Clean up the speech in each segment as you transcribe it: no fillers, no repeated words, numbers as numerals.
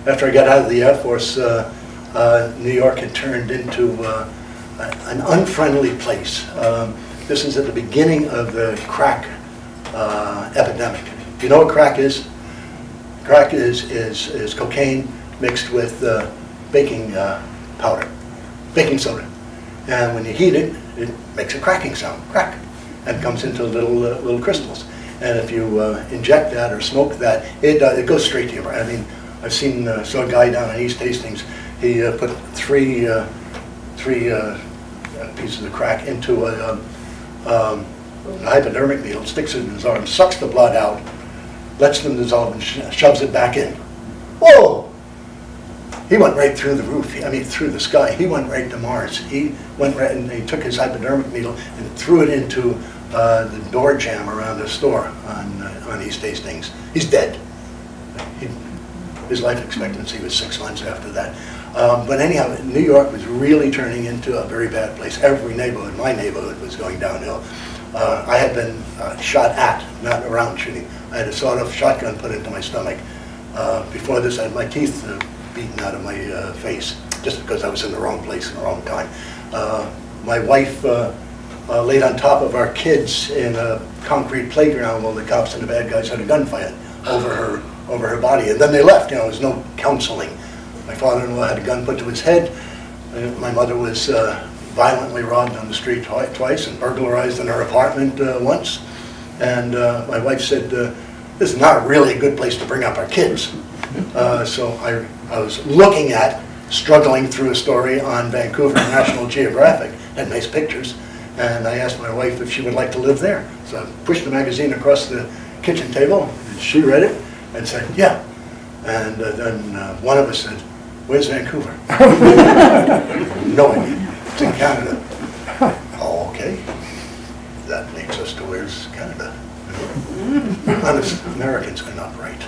after I got out of the Air Force, New York had turned into an unfriendly place. This is at the beginning of the crack epidemic. You know what crack is? Crack is cocaine mixed with baking powder, baking soda. And when you heat it, it makes a cracking sound, crack, and comes into little crystals. And if you inject that or smoke that, it goes straight to your brain. I mean, I've saw a guy down in East Hastings. He put three pieces of crack into a hypodermic needle, sticks it in his arm, sucks the blood out, lets them dissolve, and shoves it back in. Whoa! He went right through the roof. I mean, through the sky. He went right to Mars. He went right, and he took his hypodermic needle and threw it into the door jamb around the store on East Hastings. He's dead. His life expectancy was 6 months after that. But anyhow, New York was really turning into a very bad place. Every neighborhood, my neighborhood, was going downhill. I had been shot at, not around shooting. I had a sawed-off shotgun put into my stomach. Before this, I had my teeth beaten out of my face, just because I was in the wrong place in the wrong time. My wife laid on top of our kids in a concrete playground while the cops and the bad guys had a gunfight over her body, and then they left. There was no counseling. My father-in-law had a gun put to his head. My mother was violently robbed on the street twice and burglarized in her apartment once. And my wife said, this is not really a good place to bring up our kids. So I was looking at, struggling through a story on Vancouver National Geographic, had nice pictures, and I asked my wife if she would like to live there. So I pushed the magazine across the kitchen table, and she read it and said, yeah. And then one of us said, where's Vancouver? No idea. It's in Canada. Oh, okay. That makes us to where's Canada? Honest Americans are not right.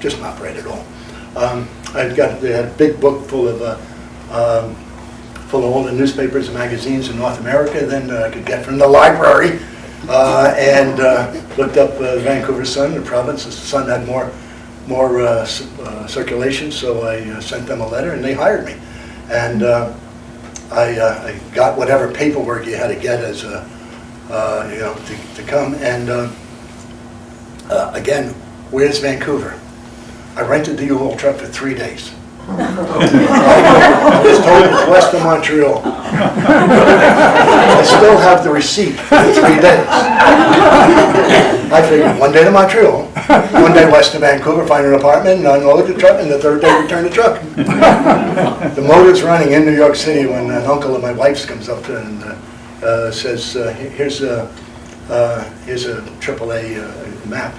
Just not right at all. They had a big book full of all the newspapers and magazines in North America. Then I could get from the library and looked up Vancouver Sun, the province. The Sun had more circulation, so I sent them a letter, and they hired me. And I got whatever paperwork you had to get as to come. And again, where's Vancouver? I rented the U-Haul truck for 3 days. I was told it's west of Montreal. I still have the receipt for the 3 days. I figured 1 day to Montreal, 1 day west of Vancouver, find an apartment, and unload the truck, and the 3rd day return the truck. The motor's running in New York City when an uncle of my wife's comes up and says, here's a AAA map,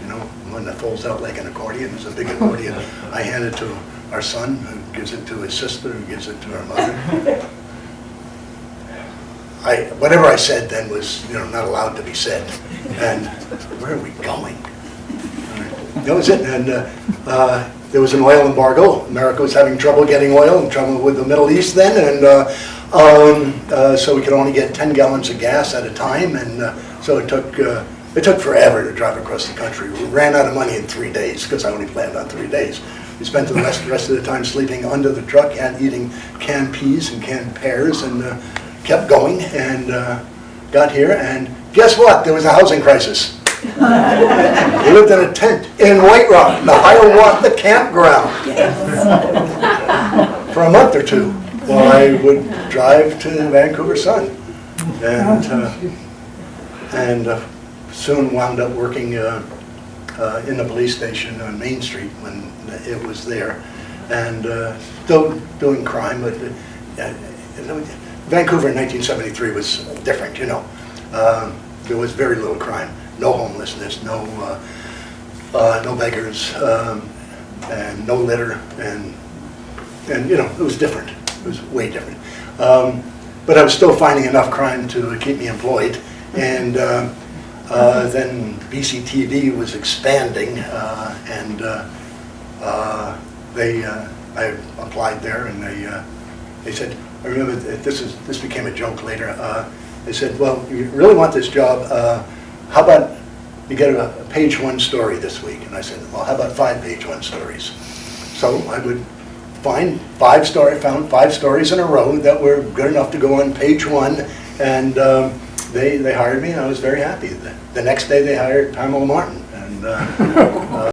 one that folds out like an accordion. It's a big accordion. I hand it to our son, who gives it to his sister, who gives it to her mother. Whatever I said then was, not allowed to be said. And where are we going? That was it. And there was an oil embargo. America was having trouble getting oil, and trouble with the Middle East then, and so we could only get 10 gallons of gas at a time, and so it took forever to drive across the country. We ran out of money in 3 days because I only planned on 3 days. We spent the rest of the time sleeping under the truck and eating canned peas and canned pears, and kept going, and got here, and guess what? There was a housing crisis. We lived in a tent in White Rock, the Hiawatha campground, for a month or two while I would drive to the Vancouver Sun, and soon wound up working in the police station on Main Street when it was there, and still doing crime, but Vancouver in 1973 was different, there was very little crime, no homelessness, no beggars, and no litter, and it was different. It was way different. But I was still finding enough crime to keep me employed, and then BCTV was expanding, and I applied there, and they said, I remember this became a joke later. They said, well, you really want this job, how about you get a page 1 story this week? And I said, well, how about 5 page 1 stories? So I would found 5 stories in a row that were good enough to go on page 1, and they hired me, and I was very happy. The next day they hired Pamela Martin, and